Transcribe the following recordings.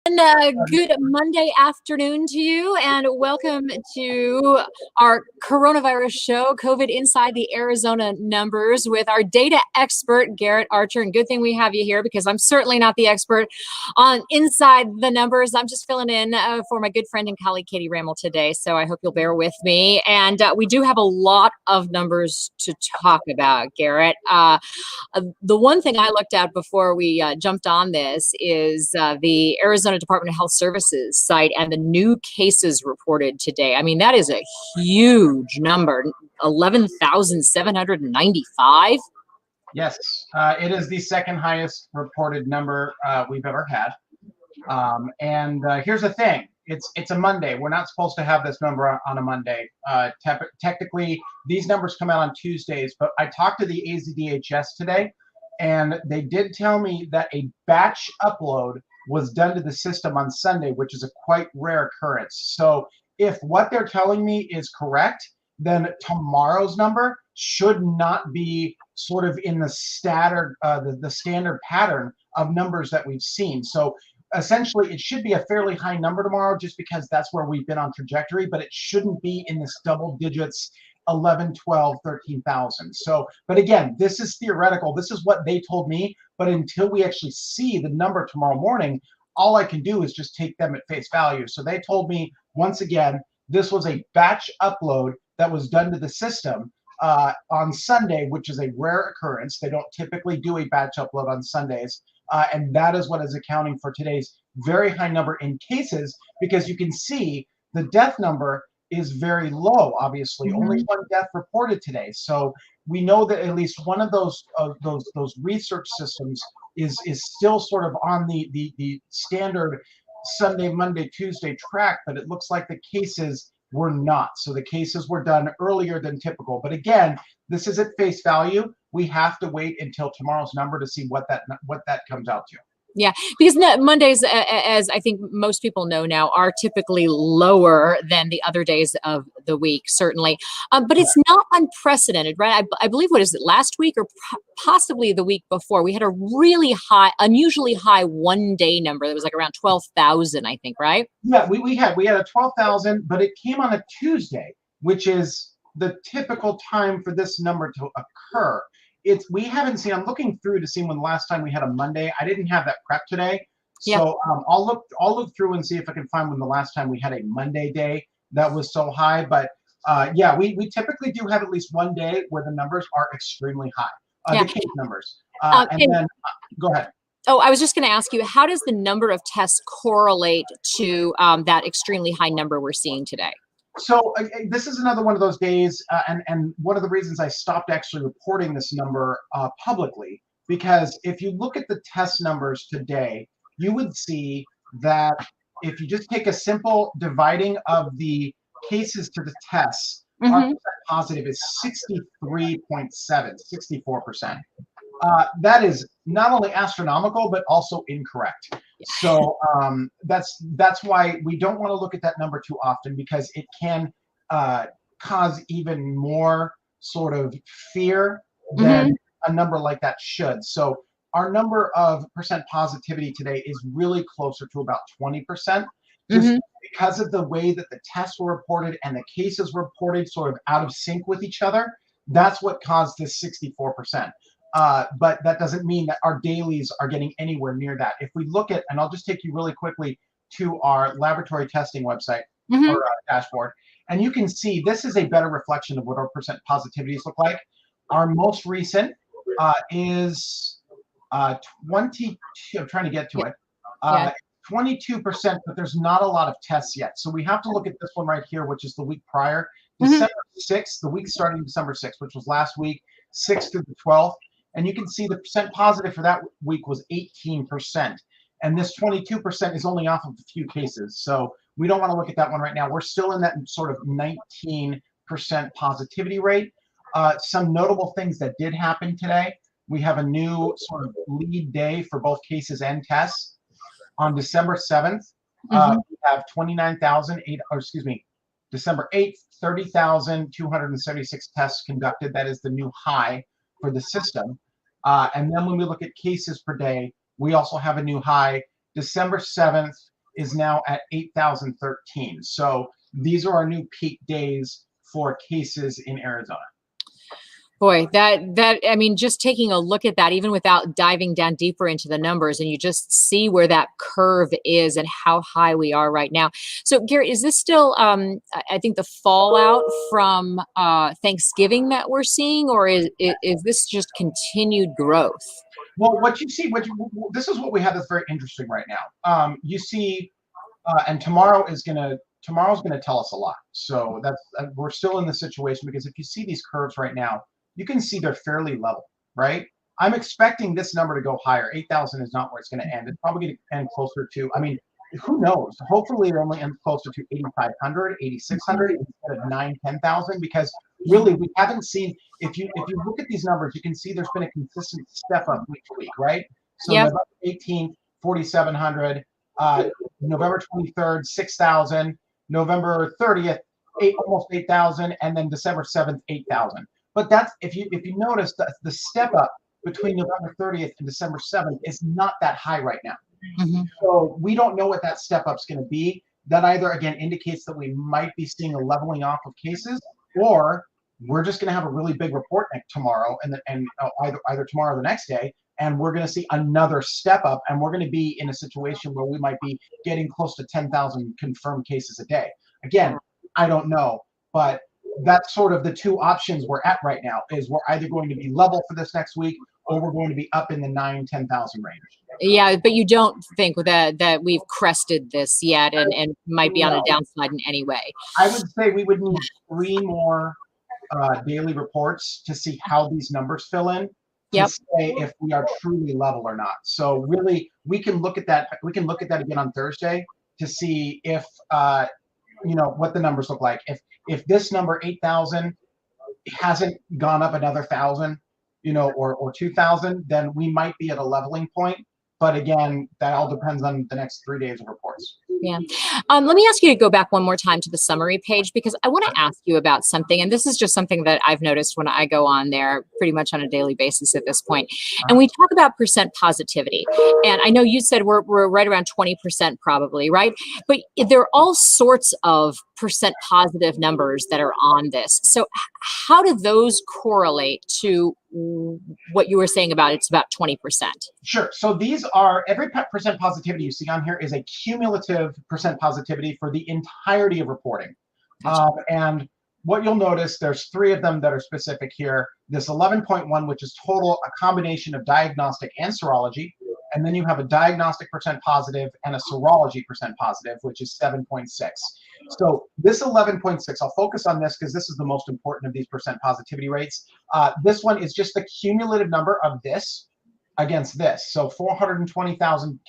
Good Monday afternoon to you, and welcome to our coronavirus show, COVID Inside the Arizona Numbers, with our data expert, Garrett Archer. And good thing we have you here, because I'm certainly not the expert on inside the numbers. I'm just filling in for my good friend and colleague, Katie Rammel, today. So I hope you'll bear with me. And we do have a lot of numbers to talk about, Garrett. The one thing I looked at before we jumped on this is the Arizona Department of Health Services site and the new cases reported today. I mean, that is a huge number, 11,795. Yes, it is the second highest reported number we've ever had. Here's the thing. It's a Monday. We're not supposed to have this number on a Monday. Technically, these numbers come out on Tuesdays, but I talked to the AZDHS today, and they did tell me that a batch upload was done to the system on Sunday, which is a quite rare occurrence. So if what they're telling me is correct, then tomorrow's number should not be sort of in the standard pattern of numbers that we've seen. So essentially, it should be a fairly high number tomorrow, just because that's where we've been on trajectory, but it shouldn't be in this double digits, 11, 12, 13,000. So, but again, this is theoretical. This is what they told me, but until we actually see the number tomorrow morning, all I can do is just take them at face value. So they told me, once again, this was a batch upload that was done to the system on Sunday, which is a rare occurrence. They don't typically do a batch upload on Sundays. And that is what is accounting for today's very high number in cases, because you can see the death number is very low. Obviously, only one death reported today. So we know that at least one of those research systems is still sort of on the standard Sunday, Monday, Tuesday track, but it looks like the cases were not. So the cases were done earlier than typical. But again, this is at face value. We have to wait until tomorrow's number to see what that comes out to. Yeah, because Mondays, as I think most people know now, are typically lower than the other days of the week, certainly. But it's not unprecedented, right? I believe, what is it, last week or possibly the week before, we had a really high, unusually high one-day number that was like around 12,000, I think, right? Yeah, we had a 12,000, but it came on a Tuesday, which is the typical time for this number to occur. We haven't seen. I'm looking through to see when the last time we had a Monday. I didn't have that prep today, so I'll look through and see if I can find when the last time we had a Monday day that was so high. But yeah, we typically do have at least one day where the numbers are extremely high, the case numbers. And then go ahead. Oh, I was just going to ask you, how does the number of tests correlate to that extremely high number we're seeing today? So this is another one of those days, and one of the reasons I stopped actually reporting this number publicly, because if you look at the test numbers today, you would see that if you just take a simple dividing of the cases to the tests, our percent positive is 63.7, 64%. That is not only astronomical, but also incorrect. So that's why we don't want to look at that number too often, because it can cause even more sort of fear than a number like that should. So our number of percent positivity today is really closer to about 20%, just because of the way that the tests were reported and the cases were reported sort of out of sync with each other. That's what caused this 64%. But that doesn't mean that our dailies are getting anywhere near that. If we look at, and I'll just take you really quickly to our laboratory testing website or dashboard, and you can see this is a better reflection of what our percent positivities look like. Our most recent is 22. I'm trying to get to it. 22%, but there's not a lot of tests yet. So we have to look at this one right here, which is the week prior, December 6th, the week starting December 6th, which was last week, 6th through the 12th. And you can see the percent positive for that week was 18%. And this 22% is only off of a few cases. So we don't want to look at that one right now. We're still in that sort of 19% positivity rate. Some notable things that did happen today. We have a new sort of lead day for both cases and tests. On December 7th, we have 29,008, or excuse me, December 8th, 30,276 tests conducted. That is the new high for the system. And then when we look at cases per day, we also have a new high. December 7th, is now at 8,013. So these are our new peak days for cases in Arizona. Boy, I mean, just taking a look at that, even without diving down deeper into the numbers, and you just see where that curve is and how high we are right now. So, Gary, is this still, I think, the fallout from Thanksgiving that we're seeing, or is this just continued growth? Well, what you see, this is what we have that's very interesting right now. You see, and tomorrow's gonna tell us a lot. So that's we're still in the situation, because if you see these curves right now, you can see they're fairly level, right? I'm expecting this number to go higher. 8,000 is not where it's going to end. It's probably going to end closer to, I mean, who knows? Hopefully it only ends closer to 8,500, 8,600 instead of 10,000, because really we haven't seen, if you look at these numbers, you can see there's been a consistent step up week to week, right? So Yep. November 18th, 4,700, November 23rd, 6,000, November 30th, almost 8,000, and then December 7th, 8,000. But that's, if you notice, the step up between November 30th and December 7th is not that high right now. Mm-hmm. So we don't know what that step up's going to be. That either, again, indicates that we might be seeing a leveling off of cases, or we're just going to have a really big report tomorrow, and either tomorrow or the next day, and we're going to see another step up, and we're going to be in a situation where we might be getting close to 10,000 confirmed cases a day. Again, I don't know, but that's sort of the two options we're at right now, is we're either going to be level for this next week, or we're going to be up in the 10,000 range. Yeah, but you don't think that we've crested this yet, and might be on a downside in any way? I would say we would need 3 more daily reports to see how these numbers fill in, to say if we are truly level or not. So really, we can look at that. We can look at that again on Thursday to see if what the numbers look like. If this number 8,000 hasn't gone up another 1,000, or 2,000, then we might be at a leveling point. But again, that all depends on the next 3 days of reports. Yeah. Let me ask you to go back one more time to the summary page, because I want to ask you about something. And this is just something that I've noticed when I go on there pretty much on a daily basis at this point. And we talk about percent positivity. And I know you said we're right around 20% probably, right? But there are all sorts of percent positive numbers that are on this. So how do those correlate to what you were saying about it's about 20%? Sure. So these are, every percent positivity you see on here is a cumulative percent positivity for the entirety of reporting. Gotcha. And what you'll notice, there's 3 of them that are specific here. This 11.1, which is total, a combination of diagnostic and serology. And then you have a diagnostic percent positive and a serology percent positive, which is 7.6. So this 11.6, I'll focus on this because this is the most important of these percent positivity rates. This one is just the cumulative number of this against this. So 420,000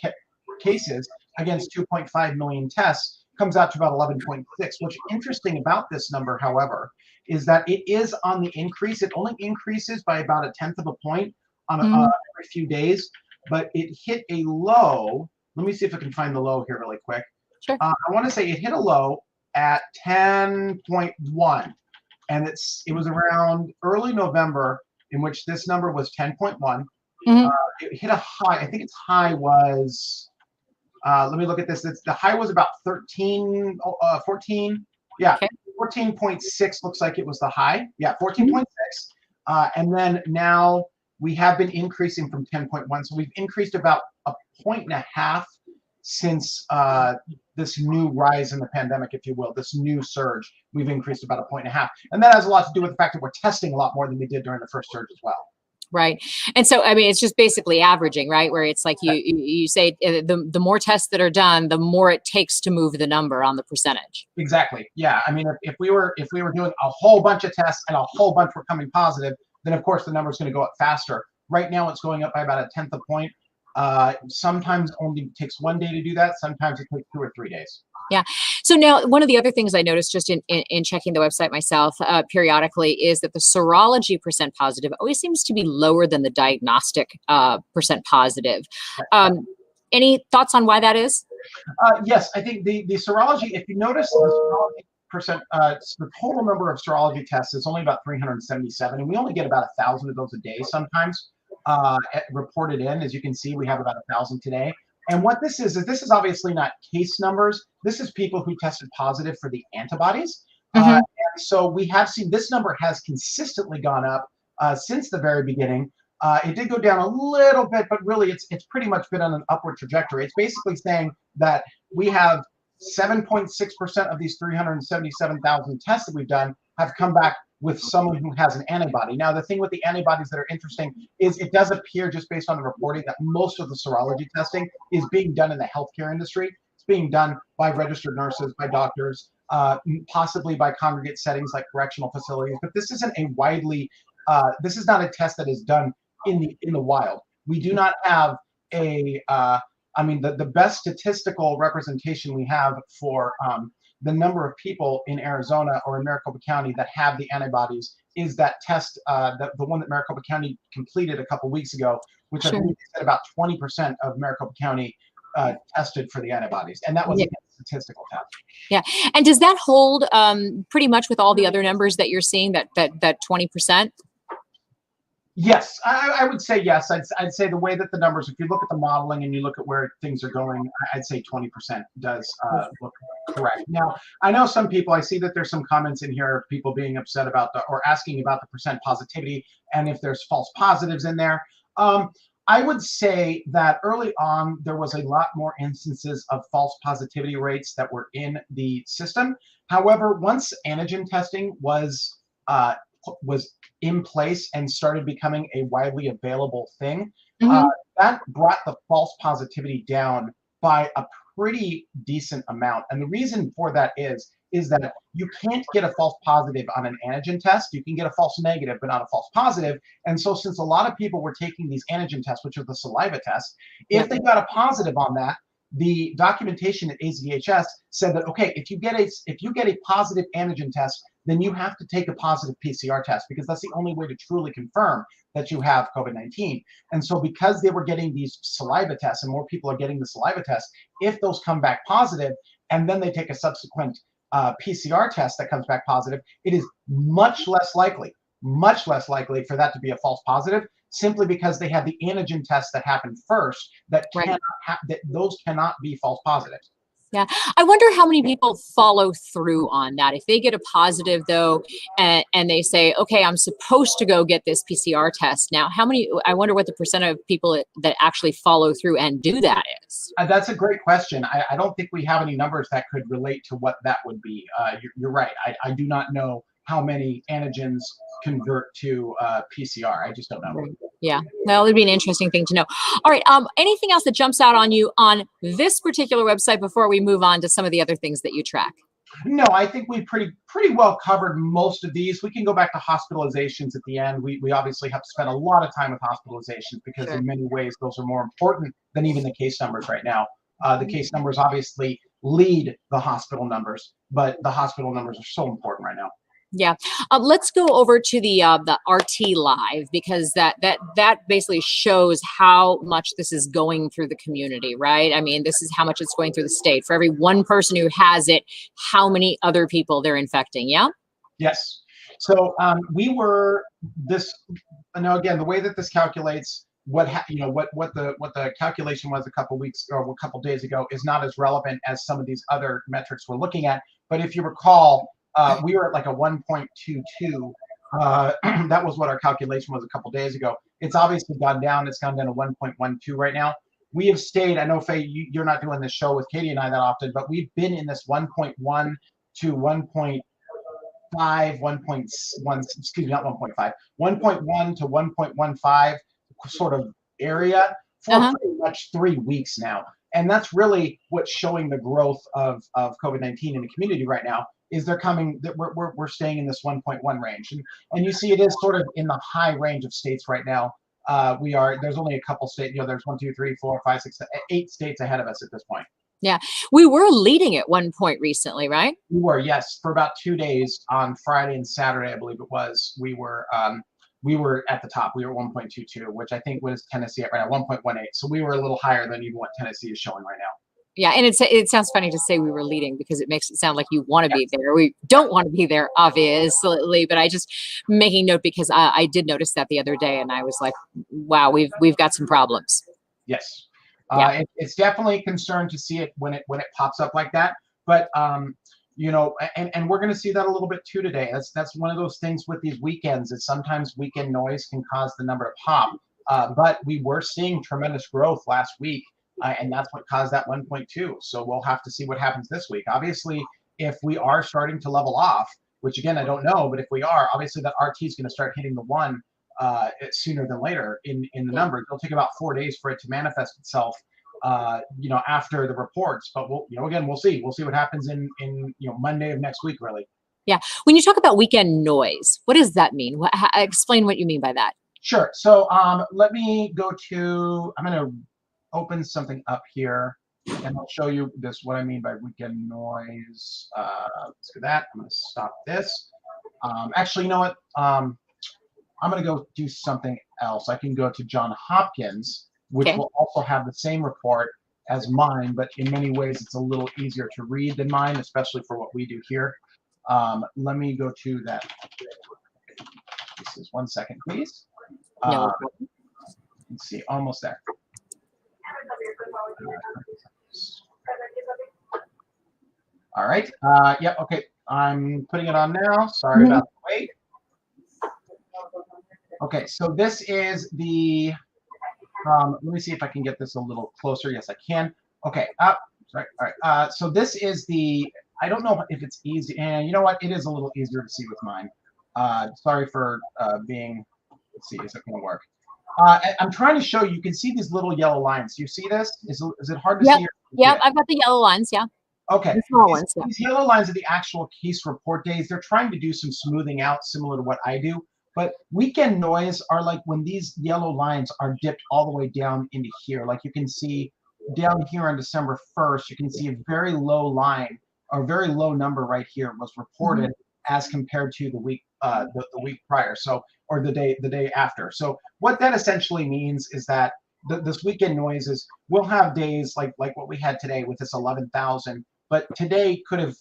cases against 2.5 million tests comes out to about 11.6. What's interesting about this number, however, is that it is on the increase. It only increases by about 1/10 of a point on every few days, but it hit a low. Let me see if I can find the low here really quick. Sure. I want to say it hit a low at 10.1, and it was around early November in which this number was 10.1. It hit a high. I think its high was, let me look at this. The high was about 14. Yeah, okay. 14.6 looks like it was the high. Yeah, 14.6. And then now we have been increasing from 10.1. So we've increased about 1.5 points since this new rise in the pandemic, if you will, this new surge. We've increased about 1.5 points. And that has a lot to do with the fact that we're testing a lot more than we did during the first surge as well. Right. And so, I mean, it's just basically averaging, right? Where it's like you say the more tests that are done, the more it takes to move the number on the percentage. Exactly. Yeah. I mean, if we were doing a whole bunch of tests and a whole bunch were coming positive, then of course the number is going to go up faster. Right now it's going up by about 1/10 of a point. Sometimes only takes 1 day to do that. Sometimes it takes 2 or 3 days. Yeah. So now one of the other things I noticed just in checking the website myself periodically is that the serology percent positive always seems to be lower than the diagnostic percent positive. Any thoughts on why that is? Yes, I think the serology, if you notice the serology percent, the total number of serology tests is only about 377, and we only get about 1,000 of those a day sometimes reported in. As you can see, we have about 1,000 today. And what this is this is obviously not case numbers. This is people who tested positive for the antibodies. And so we have seen this number has consistently gone up since the very beginning. It did go down a little bit, but really it's pretty much been on an upward trajectory. It's basically saying that we have 7.6% of these 377,000 tests that we've done have come back with someone who has an antibody. Now, the thing with the antibodies that are interesting is it does appear, just based on the reporting, that most of the serology testing is being done in the healthcare industry. It's being done by registered nurses, by doctors, possibly by congregate settings like correctional facilities. But this isn't a widely, this is not a test that is done in the wild. We do not have a, I mean, the best statistical representation we have for the number of people in Arizona or in Maricopa County that have the antibodies is that test, the one that Maricopa County completed a couple weeks ago, which I believe said about 20% of Maricopa County tested for the antibodies, and that was a statistical test. Yeah, and does that hold pretty much with all the other numbers that you're seeing? That 20%? Yes, I would say yes. I'd say the way that the numbers, if you look at the modeling and you look at where things are going, I'd say 20% does look correct. Now, I know some people, I see that there's some comments in here of people being upset about or asking about the percent positivity and if there's false positives in there. I would say that early on, there was a lot more instances of false positivity rates that were in the system. However, once antigen testing was in place and started becoming a widely available thing, that brought the false positivity down by a pretty decent amount. And the reason for that is that you can't get a false positive on an antigen test. You can get a false negative, but not a false positive. And so since a lot of people were taking these antigen tests, which are the saliva tests, if they got a positive on that, the documentation at AZHS said that, okay, if you get a positive antigen test, then you have to take a positive PCR test, because that's the only way to truly confirm that you have COVID-19. And so because they were getting these saliva tests and more people are getting the saliva tests, if those come back positive and then they take a subsequent PCR test that comes back positive, it is much less likely for that to be a false positive, simply because they have the antigen tests that happen first that those cannot be false positives. Yeah, I wonder how many people follow through on that. If they get a positive though, and they say, okay, I'm supposed to go get this PCR test now, how many, I wonder what the percent of people that actually follow through and do that is. That's a great question. I don't think we have any numbers that could relate to what that would be. You're right. I do not know how many antigens convert to PCR. I just don't know. Yeah, well, it'd be an interesting thing to know. All right, anything else that jumps out on you on this particular website before we move on to some of the other things that you track? No, I think we pretty well covered most of these. We can go back to hospitalizations at the end. We obviously have to spend a lot of time with hospitalizations because in many ways those are more important than even the case numbers right now. The case numbers obviously lead the hospital numbers, but the hospital numbers are so important right now. Yeah, let's go over to the RT Live, because that basically shows how much this is going through the community, right? I mean, this is how much it's going through the state. For every one person who has it, how many other people they're infecting? Yeah. Yes. So we were this. Now again, the way that this calculates what the calculation was a couple weeks or a couple days ago is not as relevant as some of these other metrics we're looking at. But if you recall, we were at like a 1.22. That was what our calculation was a couple days ago. It's obviously gone down. It's gone down to 1.12 right now. We have stayed, I know, Faye, you're not doing this show with Katie and I that often, but we've been in this 1.1 to 1.5, 1.1, excuse me, not 1.5, 1.1 to 1.15 sort of area for pretty much 3 weeks now. And that's really what's showing the growth of COVID-19 in the community right now. Is they're coming, that we're staying in this 1.1 range, and you see it is sort of in the high range of states right now. There's only a couple states, there's 1, 2, 3, 4, 5, 6, 8 states ahead of us at this point. Yeah, we were leading at one point recently, right? We were, yes, for about 2 days on Friday and Saturday, I believe it was. We were at the top. We were 1.22, which I think was Tennessee at right now, 1.18. So we were a little higher than even what Tennessee is showing right now. Yeah, and it sounds funny to say we were leading because it makes it sound like you want to be there. We don't want to be there, obviously, but I just making note because I did notice that the other day, and I was like, wow, we've got some problems. Yes. It's definitely a concern to see it when it pops up like that. But and we're going to see that a little bit too today. That's one of those things with these weekends, is sometimes weekend noise can cause the number to pop. But we were seeing tremendous growth last week, and that's what caused that 1.2. So we'll have to see what happens this week. Obviously, if we are starting to level off, which again I don't know, but if we are, obviously that RT is going to start hitting the 1 sooner than later in the numbers. It'll take about 4 days for it to manifest itself, after the reports. But again, we'll see what happens in Monday of next week, really. Yeah. When you talk about weekend noise, what does that mean? Explain what you mean by that. Sure. So let me go to, I'm going to open something up here and I'll show you what I mean by weekend noise. Let's do that. I'm going to stop this. Actually, you know what? I'm going to go do something else. I can go to Johns Hopkins, which will also have the same report as mine, but in many ways it's a little easier to read than mine, especially for what we do here. Let me go to that. This is 1 second, please. No. Let's see, almost there. All right. Yep. Okay. I'm putting it on now. Sorry about the wait. Okay. So this is the. Let me see if I can get this a little closer. Yes, I can. Okay. Sorry. All right. So this is the. I don't know if it's easy. And you know what? It is a little easier to see with mine. Sorry for being. Let's see. Is it going to work? I'm trying to show you. You can see these little yellow lines. Do you see this? Is it hard to see? Yep. I've got the yellow lines. Yeah. Okay. The small ones. These yellow lines are the actual case report days. They're trying to do some smoothing out, similar to what I do. But weekend noise are like when these yellow lines are dipped all the way down into here. Like you can see down here on December 1st, you can see a very low line or very low number right here was reported as compared to the week the week prior. So or the day after. So what that essentially means is that this weekend noise is we'll have days like what we had today with this 11,000, but today could have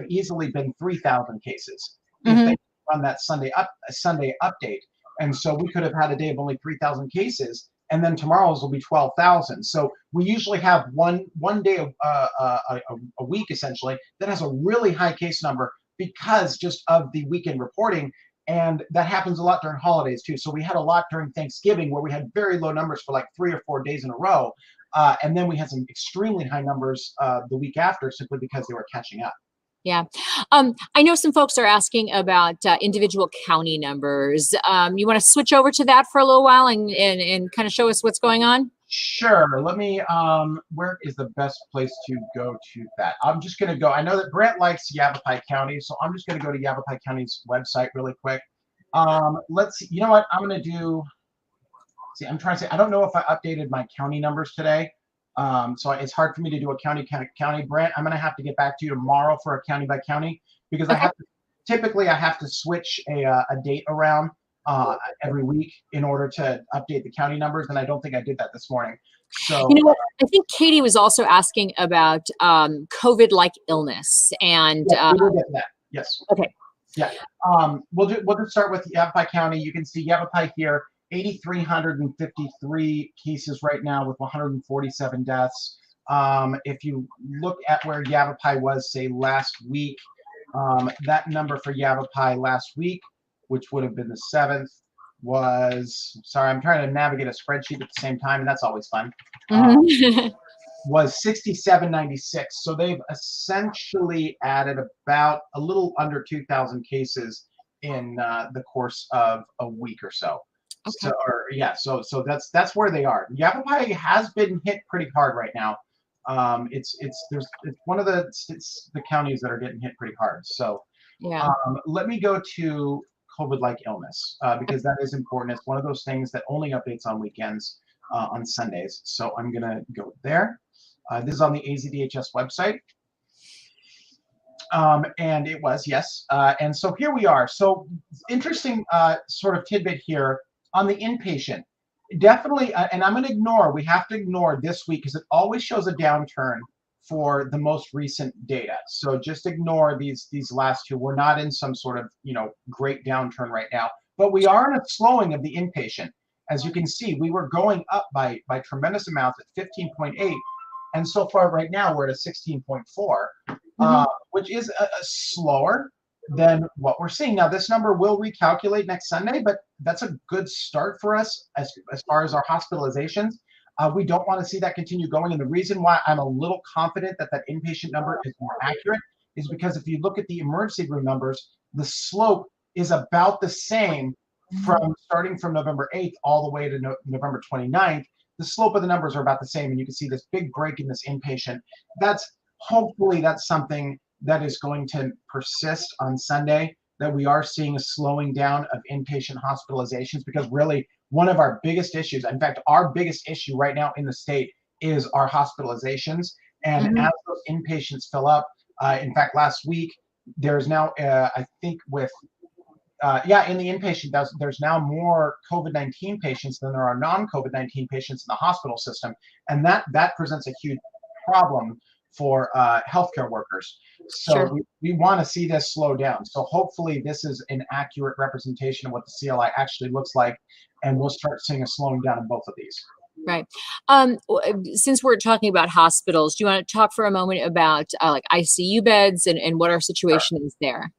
easily been 3,000 cases if they run that Sunday update. And so we could have had a day of only 3,000 cases, and then tomorrow's will be 12,000. So we usually have one day of a week essentially that has a really high case number because just of the weekend reporting. And that happens a lot during holidays too. So we had a lot during Thanksgiving where we had very low numbers for like 3 or 4 days in a row. And then we had some extremely high numbers the week after simply because they were catching up. Yeah. I know some folks are asking about individual county numbers. You want to switch over to that for a little while and kind of show us what's going on? Sure. Let me, where is the best place to go to that? I'm just going to go. I know that Brent likes Yavapai County, so I'm just going to go to Yavapai County's website really quick. Let's see. You know what? I'm going to do, see, I'm trying to say, I don't know if I updated my county numbers today. So it's hard for me to do a county. Brent, I'm going to have to get back to you tomorrow for a county by county because I have to, typically I have to switch a date around every week in order to update the county numbers, and I don't think I did that this morning. So you know what? I think Katie was also asking about COVID-like illness, and we will get to that. Yes. Okay. Yeah. We'll just start with Yavapai County. You can see Yavapai here, 8,353 cases right now with 147 deaths. If you look at where Yavapai was, say last week, that number for Yavapai last week, which would have been the 7th, was, sorry, I'm trying to navigate a spreadsheet at the same time, and that's always fun, was 6,796. So they've essentially added about a little under 2,000 cases in the course of a week or so. Okay. So that's where they are. Yavapai has been hit pretty hard right now. It's one of the counties that are getting hit pretty hard. So yeah. Let me go to COVID-like illness because that is important. It's one of those things that only updates on weekends, on Sundays. So I'm gonna go there. This is on the AZDHS website. And it was, yes. And so here we are. So interesting sort of tidbit here on the inpatient. Definitely, and I'm going to ignore, we have to ignore this week because it always shows a downturn for the most recent data. So just ignore these last two. We're not in some sort of, great downturn right now, but we are in a slowing of the inpatient. as you can see, we were going up by tremendous amounts at 15.8. And so far right now, we're at a 16.4, which is a slower than what we're seeing. Now, this number will recalculate next Sunday, but that's a good start for us as far as our hospitalizations. We don't want to see that continue going. And the reason why I'm a little confident that that inpatient number is more accurate is because if you look at the emergency room numbers, the slope is about the same from starting from November 8th all the way to November 29th. The slope of the numbers are about the same, and you can see this big break in this inpatient. Hopefully that's something that is going to persist on Sunday, that we are seeing a slowing down of inpatient hospitalizations, because really one of our biggest issues, in fact, our biggest issue right now in the state is our hospitalizations. And as those inpatients fill up, in fact, last week, there's now, I think with in the inpatient, there's now more COVID-19 patients than there are non-COVID-19 patients in the hospital system. And that presents a huge problem for healthcare workers. So we want to see this slow down. So hopefully this is an accurate representation of what the CLI actually looks like, and we'll start seeing a slowing down in both of these. Right. Since we're talking about hospitals, do you want to talk for a moment about like ICU beds and what our situation is there?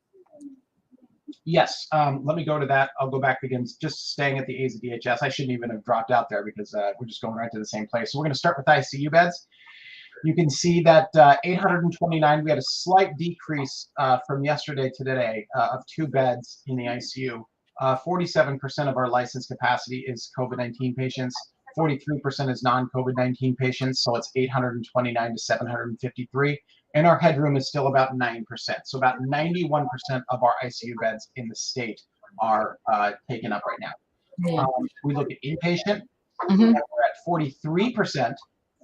Yes, let me go to that. I'll go back again, just staying at the AZDHS. I shouldn't even have dropped out there because we're just going right to the same place. So we're going to start with ICU beds. You can see that 829, we had a slight decrease from yesterday to today of 2 beds in the ICU. 47% of our licensed capacity is COVID-19 patients. 43% is non-COVID-19 patients, so it's 829 to 753. And our headroom is still about 9%. So about 91% of our ICU beds in the state are taken up right now. We look at inpatient, we're at 43%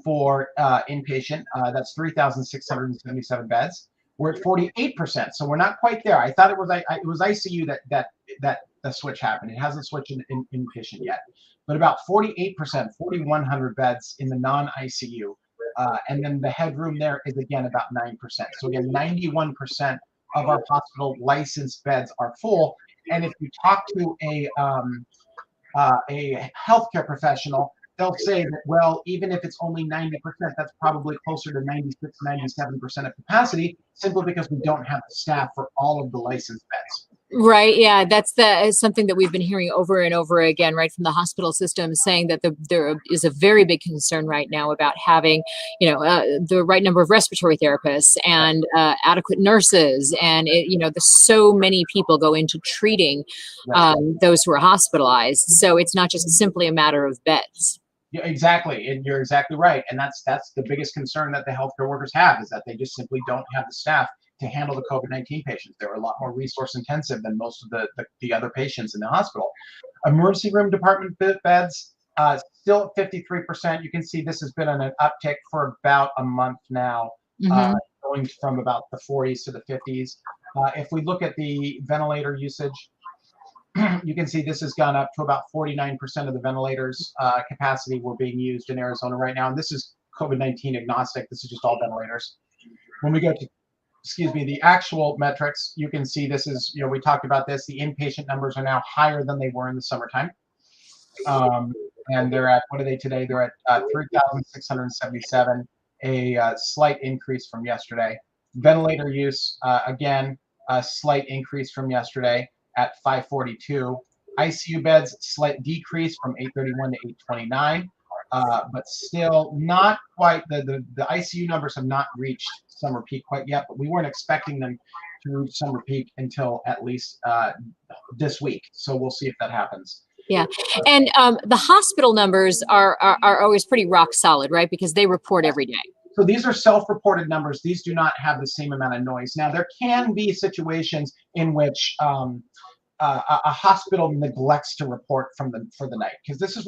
for inpatient. That's 3,677 beds. We're at 48%, so we're not quite there. I thought it was ICU that the switch happened. It hasn't switched in inpatient yet, but about 48%, 4,100 beds in the non-ICU. And then the headroom there is again about 9%. So again, 91% of our hospital licensed beds are full. And if you talk to a healthcare professional, they'll say that, well, even if it's only 90%, that's probably closer to 96, 97% of capacity, simply because we don't have the staff for all of the licensed beds. Right. Yeah, that's something that we've been hearing over and over again, right, from the hospital system, saying that there is a very big concern right now about having, the right number of respiratory therapists and adequate nurses, and there's so many people go into treating those who are hospitalized. So it's not just simply a matter of beds. Yeah, exactly, and you're exactly right, and that's the biggest concern that the healthcare workers have, is that they just simply don't have the staff to handle the COVID-19 patients. They're a lot more resource intensive than most of the other patients in the hospital. Emergency room department beds, still at 53%. You can see this has been on an uptick for about a month now, going from about the 40s to the 50s. If we look at the ventilator usage, you can see this has gone up to about 49% of the ventilators capacity were being used in Arizona right now. And this is COVID-19 agnostic. This is just all ventilators. When we go to the actual metrics, you can see this is, we talked about this, the inpatient numbers are now higher than they were in the summertime. And they're at, what are they today? They're at 3,677, a slight increase from yesterday. Ventilator use, again, a slight increase from yesterday at 542. ICU beds, slight decrease from 831 to 829. But still not quite, the ICU numbers have not reached summer peak quite yet, but we weren't expecting them to reach summer peak until at least this week. So we'll see if that happens. Yeah. And the hospital numbers are always pretty rock solid, right? Because they report every day. So these are self-reported numbers. These do not have the same amount of noise. Now, there can be situations in which a hospital neglects to report for the night, because this is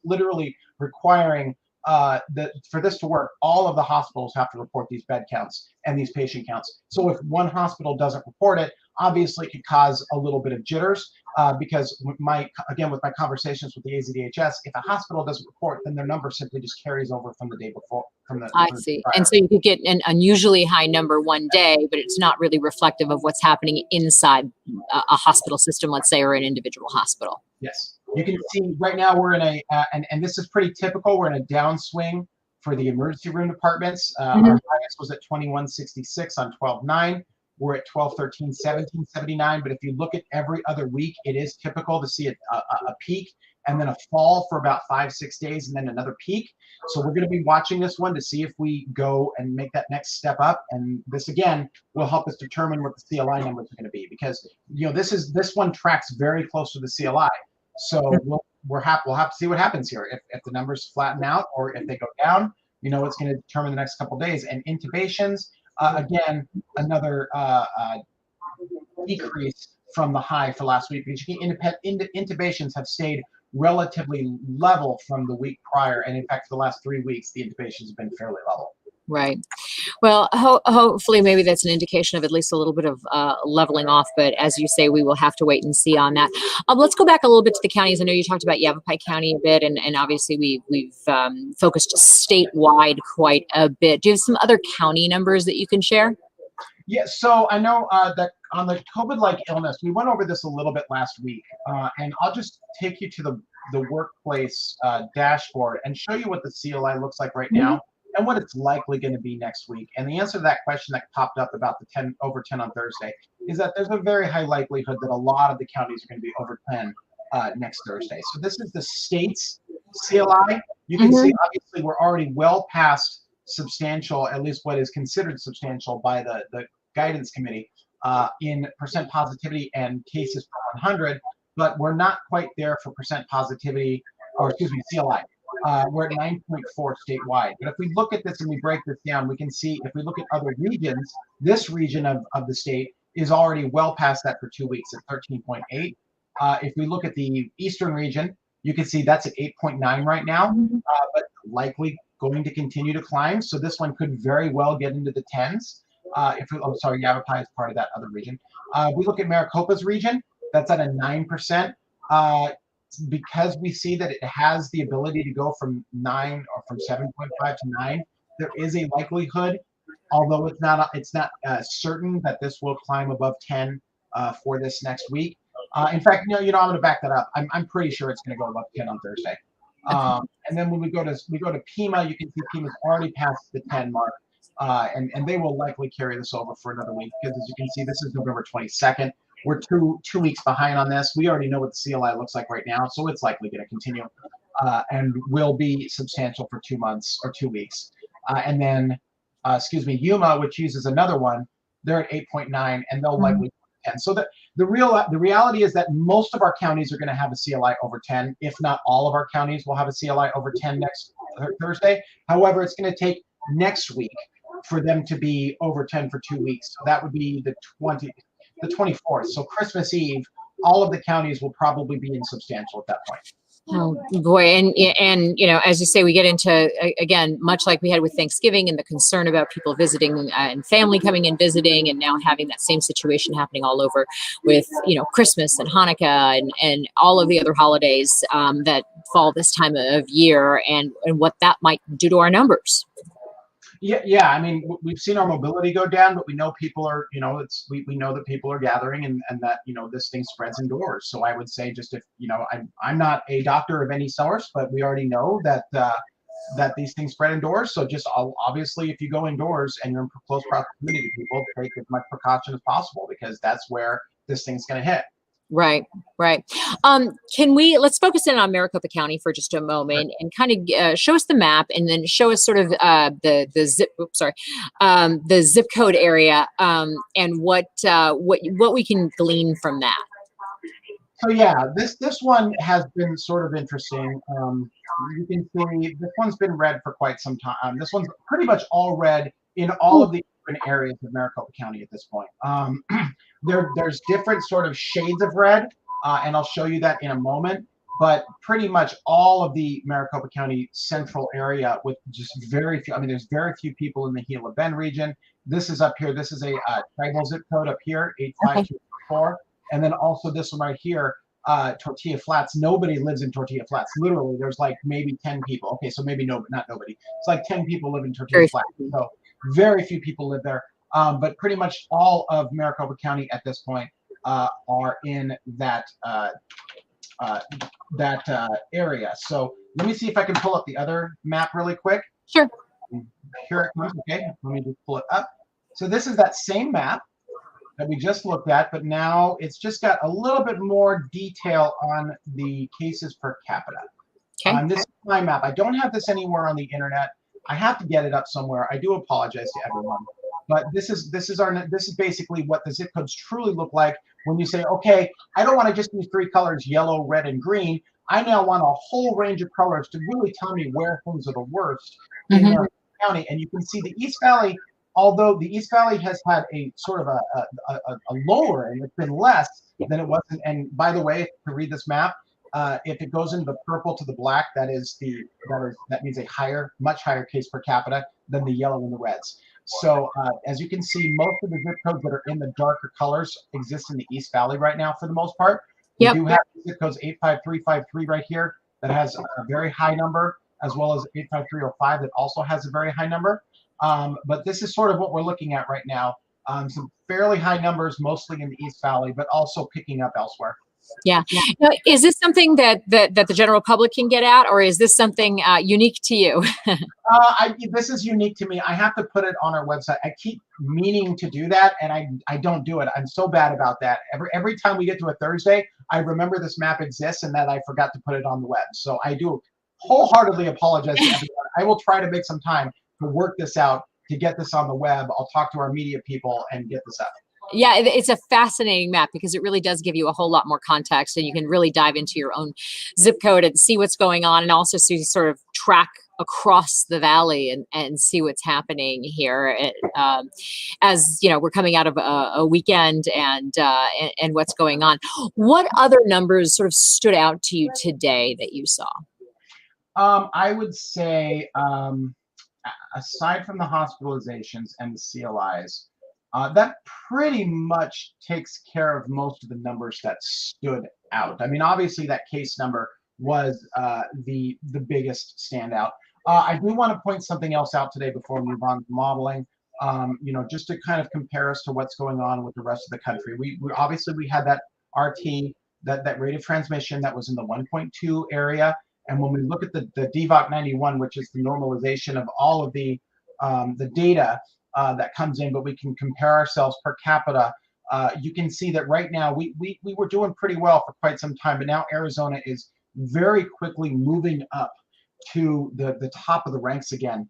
literally requiring for this to work, all of the hospitals have to report these bed counts and these patient counts. So if one hospital doesn't report it, obviously it could cause a little bit of jitters, because with my conversations with the AZDHS, if a hospital doesn't report, then their number simply just carries over from the day before. I see. And so you could get an unusually high number one day, but it's not really reflective of what's happening inside a hospital system, let's say, or an individual hospital. Yes. You can see right now we're in a, and this is pretty typical, we're in a downswing for the emergency room departments. Our highest was at 2166 on 12/9. We're at 12/13, 1779. But if you look at every other week, it is typical to see a peak and then a fall for about 5-6 days and then another peak. So we're going to be watching this one to see if we go and make that next step up. And this again will help us determine what the CLI numbers are going to be, because this one tracks very close to the CLI. So we'll have to see what happens here. If the numbers flatten out or if they go down, it's going to determine the next couple of days. And intubations, again, another decrease from the high for last week, because intubations have stayed relatively level from the week prior, and in fact for the last 3 weeks the intubations have been fairly level. Right. Well, hopefully maybe that's an indication of at least a little bit of leveling off. But as you say, we will have to wait and see on that. Let's go back a little bit to the counties. I know you talked about Yavapai County a bit, and obviously we've focused statewide quite a bit. Do you have some other county numbers that you can share? Yeah, so I know that on the COVID-like illness, we went over this a little bit last week, and I'll just take you to the workplace dashboard and show you what the CLI looks like right now and what it's likely going to be next week. And the answer to that question that popped up about the over 10 on Thursday is that there's a very high likelihood that a lot of the counties are going to be over 10 next Thursday. So this is the state's CLI. You can see obviously we're already well past substantial, at least what is considered substantial by the guidance committee in percent positivity and cases per 100, but we're not quite there for percent positivity, or excuse me, CLI. We're at 9.4 statewide. But if we look at this and we break this down, we can see if we look at other regions, this region of the state is already well past that for 2 weeks at 13.8. If we look at the eastern region, you can see that's at 8.9 right now, but likely going to continue to climb. So this one could very well get into the 10s. Yavapai is part of that other region. We look at Maricopa's region, that's at a 9%. Because we see that it has the ability to go from 9 or from 7.5 to 9, there is a likelihood, although it's not certain, that this will climb above 10 for this next week. In fact, I'm going to back that up. I'm pretty sure it's going to go above 10 on Thursday. And then when we go to Pima, you can see Pima's already past the 10 mark, and they will likely carry this over for another week, because as you can see, this is November 22nd. We're two weeks behind on this. We already know what the CLI looks like right now, so it's likely going to continue and will be substantial for 2 months or 2 weeks. And then, Yuma, which uses another one, they're at 8.9, and they'll likely 10. So the reality is that most of our counties are going to have a CLI over 10, if not all of our counties will have a CLI over 10 next Thursday. However, it's going to take next week for them to be over 10 for 2 weeks. So that would be the 24th. So Christmas Eve, all of the counties will probably be insubstantial at that point. Oh boy, and as you say, we get into, again, much like we had with Thanksgiving and the concern about people visiting and family coming and visiting, and now having that same situation happening all over with Christmas and Hanukkah and all of the other holidays that fall this time of year, and what that might do to our numbers. Yeah. I mean, we've seen our mobility go down, but we know people are, we know that people are gathering, and that, this thing spreads indoors. So I would say, just if, I'm not a doctor of any source, but we already know that these things spread indoors. So just obviously, if you go indoors and you're in close proximity to people, take as much precaution as possible, because that's where this thing's going to hit. Right. Let's focus in on Maricopa County for just a moment, and kind of show us the map, and then show us sort of the zip code area, and what we can glean from that. So yeah, this one has been sort of interesting. You can see this one's been red for quite some time. This one's pretty much all red in all of the different areas of Maricopa County at this point. There's different sort of shades of red, and I'll show you that in a moment. But pretty much all of the Maricopa County central area, with just very few. I mean, there's very few people in the Gila Bend region. This is up here. This is a tribal zip code up here, 85244. And then also this one right here, Tortilla Flats. Nobody lives in Tortilla Flats. Literally, there's like maybe 10 people. Okay, so maybe not nobody. It's like 10 people live in Tortilla Flats. So very few people live there. But pretty much all of Maricopa County at this point are in that uh, area. So let me see if I can pull up the other map really quick. Sure. Here it comes. Okay, let me just pull it up. So this is that same map that we just looked at, but now it's just got a little bit more detail on the cases per capita. Okay. This is my map. I don't have this anywhere on the internet. I have to get it up somewhere. I do apologize to everyone, but this is basically what the zip codes truly look like when you say, okay, I don't want to just use 3 colors, yellow, red, and green. I now want a whole range of colors to really tell me where things are the worst in Maricopa County. And you can see the East Valley, although the East Valley has had a sort of a lowering, it's been less than it was. And by the way, to read this map, if it goes into the purple to the black, that means a much higher case per capita than the yellow and the reds. So as you can see, most of the zip codes that are in the darker colors exist in the East Valley right now for the most part. We do have zip codes 85353 right here that has a very high number, as well as 85305 that also has a very high number. But this is sort of what we're looking at right now. Some fairly high numbers, mostly in the East Valley, but also picking up elsewhere. Yeah. Now, is this something that the general public can get at, or is this something unique to you? This is unique to me. I have to put it on our website. I keep meaning to do that, and I don't do it. I'm so bad about that. Every time we get to a Thursday, I remember this map exists and that I forgot to put it on the web. So I do wholeheartedly apologize to everyone. I will try to make some time to work this out, to get this on the web. I'll talk to our media people and get this up. Yeah, it's a fascinating map because it really does give you a whole lot more context, and you can really dive into your own zip code and see what's going on, and also see sort of track across the valley and see what's happening here. As you know, we're coming out of a weekend and what's going on. What other numbers sort of stood out to you today that you saw? I would say, aside from the hospitalizations and the CLIs, that pretty much takes care of most of the numbers that stood out. I mean, obviously that case number was the biggest standout. I do want to point something else out today before we move on to modeling. Just to kind of compare us to what's going on with the rest of the country. We obviously had that RT, that rate of transmission that was in the 1.2 area. And when we look at the DVOC 91, which is the normalization of all of the data that comes in, but we can compare ourselves per capita, you can see that right now we were doing pretty well for quite some time, but now Arizona is very quickly moving up to the top of the ranks again.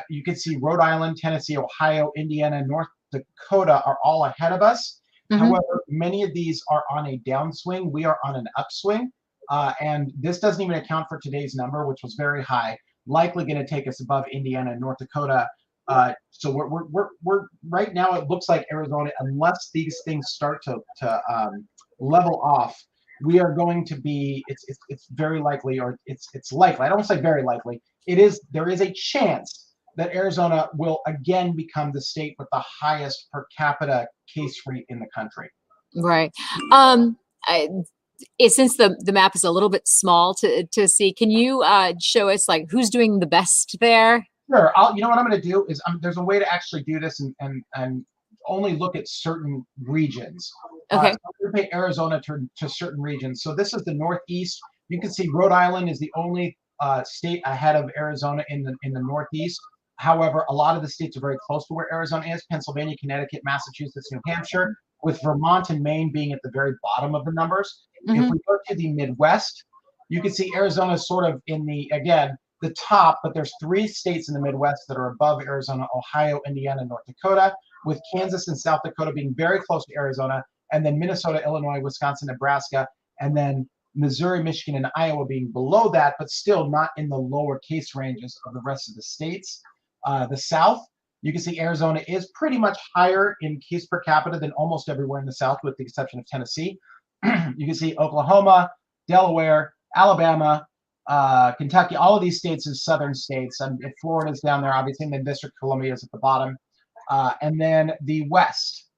You can see Rhode Island, Tennessee, Ohio, Indiana, North Dakota are all ahead of us. However, many of these are on a downswing. We are on an upswing. And this doesn't even account for today's number, which was very high, likely going to take us above Indiana and North Dakota. So we're right now, it looks like Arizona, unless these things start to level off, we are going to be, it's very likely, or it's likely, I don't say very likely, there is a chance that Arizona will again become the state with the highest per capita case rate in the country. Right. Since the map is a little bit small to see, can you show us like who's doing the best there? Sure. You know what I'm going to do is there's a way to actually do this and only look at certain regions. Okay. So I'm going to pay Arizona to certain regions. So this is the Northeast. You can see Rhode Island is the only state ahead of Arizona in the Northeast. However, a lot of the states are very close to where Arizona is: Pennsylvania, Connecticut, Massachusetts, New Hampshire, with Vermont and Maine being at the very bottom of the numbers. If we go to the Midwest, you can see Arizona is sort of in the top, but there's 3 states in the Midwest that are above Arizona: Ohio, Indiana, North Dakota, with Kansas and South Dakota being very close to Arizona, and then Minnesota, Illinois, Wisconsin, Nebraska, and then Missouri, Michigan, and Iowa being below that, but still not in the lower case ranges of the rest of the states. The South, you can see Arizona is pretty much higher in case per capita than almost everywhere in the South, with the exception of Tennessee. You can see Oklahoma, Delaware, Alabama, Kentucky, all of these states is southern states, and Florida's down there, obviously, and then District of Columbia is at the bottom. And then the West,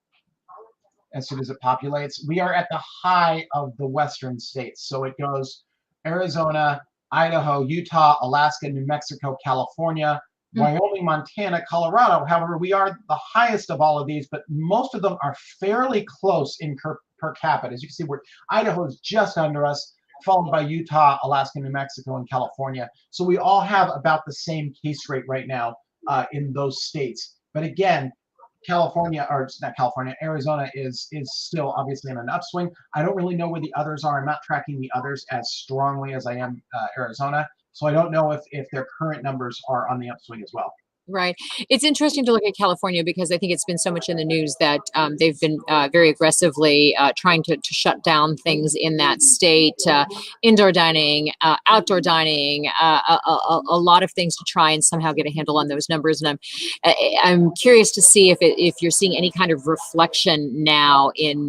as soon as it populates, we are at the high of the western states. So it goes Arizona, Idaho, Utah, Alaska, New Mexico, California, Wyoming, Montana, Colorado. However, we are the highest of all of these, but most of them are fairly close in per capita. As you can see, Idaho is just under us. followed by Utah, Alaska, New Mexico, and California. So we all have about the same case rate right now in those states. But again, California, or not California, Arizona is still obviously in an upswing. I don't really know where the others are. I'm not tracking the others as strongly as I am Arizona. So I don't know if their current numbers are on the upswing as well. Right. It's interesting to look at California because I think it's been so much in the news that they've been very aggressively trying to shut down things in that state, indoor dining, outdoor dining, a lot of things to try and somehow get a handle on those numbers. And I'm curious to see if you're seeing any kind of reflection now in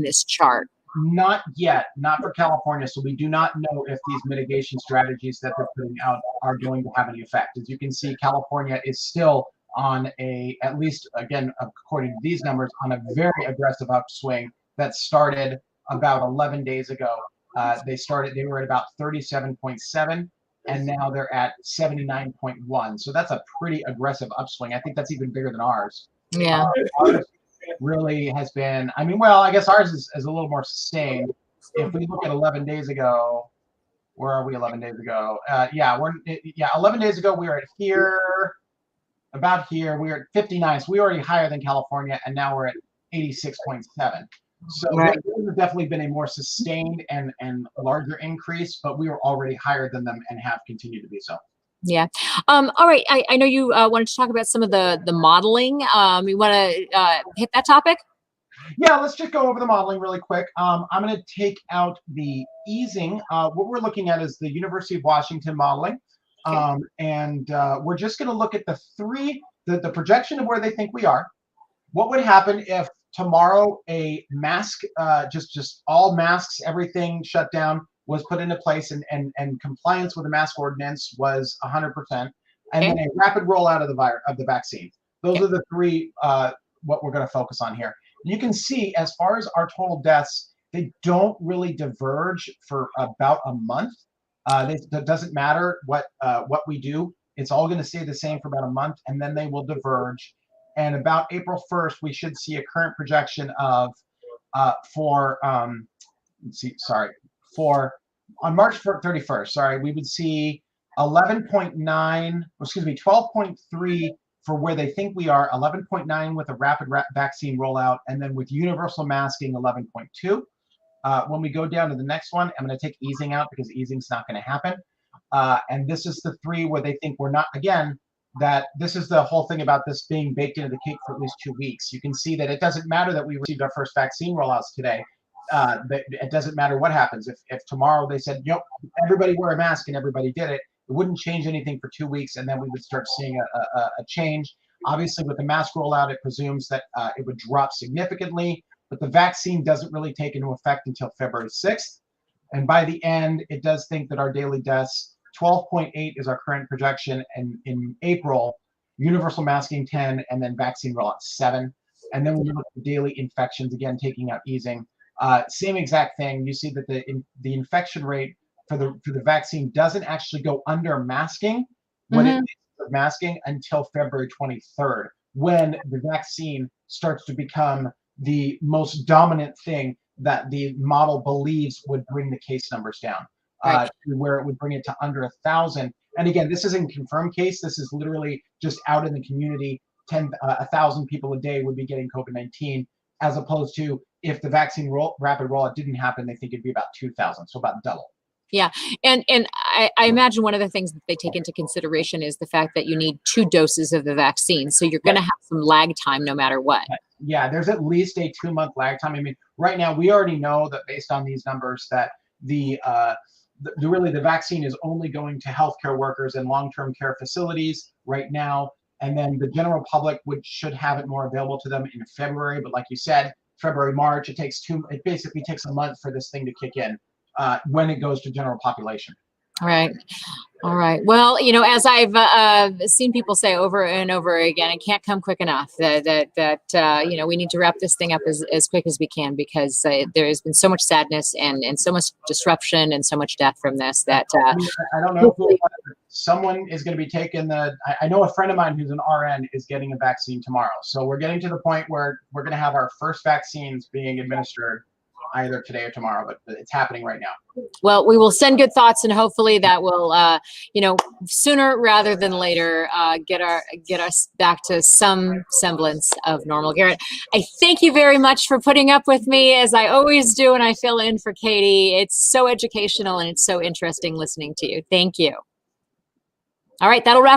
this chart. Not yet, not for California. So we do not know if these mitigation strategies that they're putting out are going to have any effect. As you can see, California is still on at least, again, according to these numbers, on a very aggressive upswing that started about 11 days ago. They were at about 37.7, and now they're at 79.1. So that's a pretty aggressive upswing. I think that's even bigger than ours. Yeah. Ours really has been, I mean, well, I guess ours is a little more sustained. If we look at 11 days ago, where are we 11 days ago? 11 days ago, we were at here, about here. We were at 59, so we were already higher than California, and now we're at 86.7. So Right. there's definitely been a more sustained and larger increase, but we were already higher than them and have continued to be so. Yeah. All right. I know you wanted to talk about some of the modeling. You want to hit that topic? Yeah, let's just go over the modeling really quick. I'm going to take out the easing. What we're looking at is the University of Washington modeling. Okay. And we're just going to look at the projection of where they think we are. What would happen if tomorrow a mask, just all masks, everything shut down, was put into place, and compliance with the mask ordinance was 100%, and Okay. then a rapid rollout of the vaccine. Those Okay. are the three what we're going to focus on here. You can see as far as our total deaths, they don't really diverge for about a month. It doesn't matter what we do. It's all going to stay the same for about a month, and then they will diverge. And about April 1st, we should see a current projection of for on March 31st, we would see 12.3 for where they think we are, 11.9 with a rapid vaccine rollout, and then with universal masking, 11.2. When we go down to the next one, I'm going to take easing out because easing's not going to happen. And this is the three where they think we're not, again, that this is the whole thing about this being baked into the cake for at least 2 weeks. You can see that it doesn't matter that we received our first vaccine rollouts today. It doesn't matter what happens. If tomorrow they said, yep, everybody wear a mask and everybody did it, it wouldn't change anything for 2 weeks, and then we would start seeing a change. Obviously, with the mask rollout, it presumes that it would drop significantly, but the vaccine doesn't really take into effect until February 6th. And by the end, it does think that our daily deaths, 12.8 is our current projection, and in April, universal masking 10, and then vaccine rollout 7. And then when you look at the daily infections, again, taking out easing, same exact thing. You see that the infection rate for the vaccine doesn't actually go under masking, what it is masking, until February 23rd, when the vaccine starts to become the most dominant thing that the model believes would bring the case numbers down, Right. to where it would bring it to under 1,000. And again, this isn't a confirmed case. This is literally just out in the community. 1,000 people a day would be getting COVID-19, as opposed to if the vaccine rapid rollout didn't happen, they think it'd be about 2,000, so about double. Yeah. And I imagine one of the things that they take into consideration is the fact that you need 2 doses of the vaccine. So you're going to have some lag time no matter what. Yeah, there's at least a 2-month lag time. I mean, right now we already know that based on these numbers that the vaccine is only going to healthcare workers and long-term care facilities right now, and then the general public should have it more available to them in February. But like you said, February, March, it basically takes a month for this thing to kick in when it goes to general population. All right. All right. Well, as I've seen people say over and over again, it can't come quick enough that we need to wrap this thing up as quick as we can, because there has been so much sadness and so much disruption and so much death from this that I don't know if someone is going to be taking I know a friend of mine who's an RN is getting a vaccine tomorrow. So we're getting to the point where we're going to have our first vaccines being administered either today or tomorrow, but it's happening right now. Well, we will send good thoughts, and hopefully that will, sooner rather than later, get us back to some semblance of normal. Garrett, I thank you very much for putting up with me, as I always do, and I fill in for Katie. It's so educational and it's so interesting listening to you. Thank you. All right, that'll wrap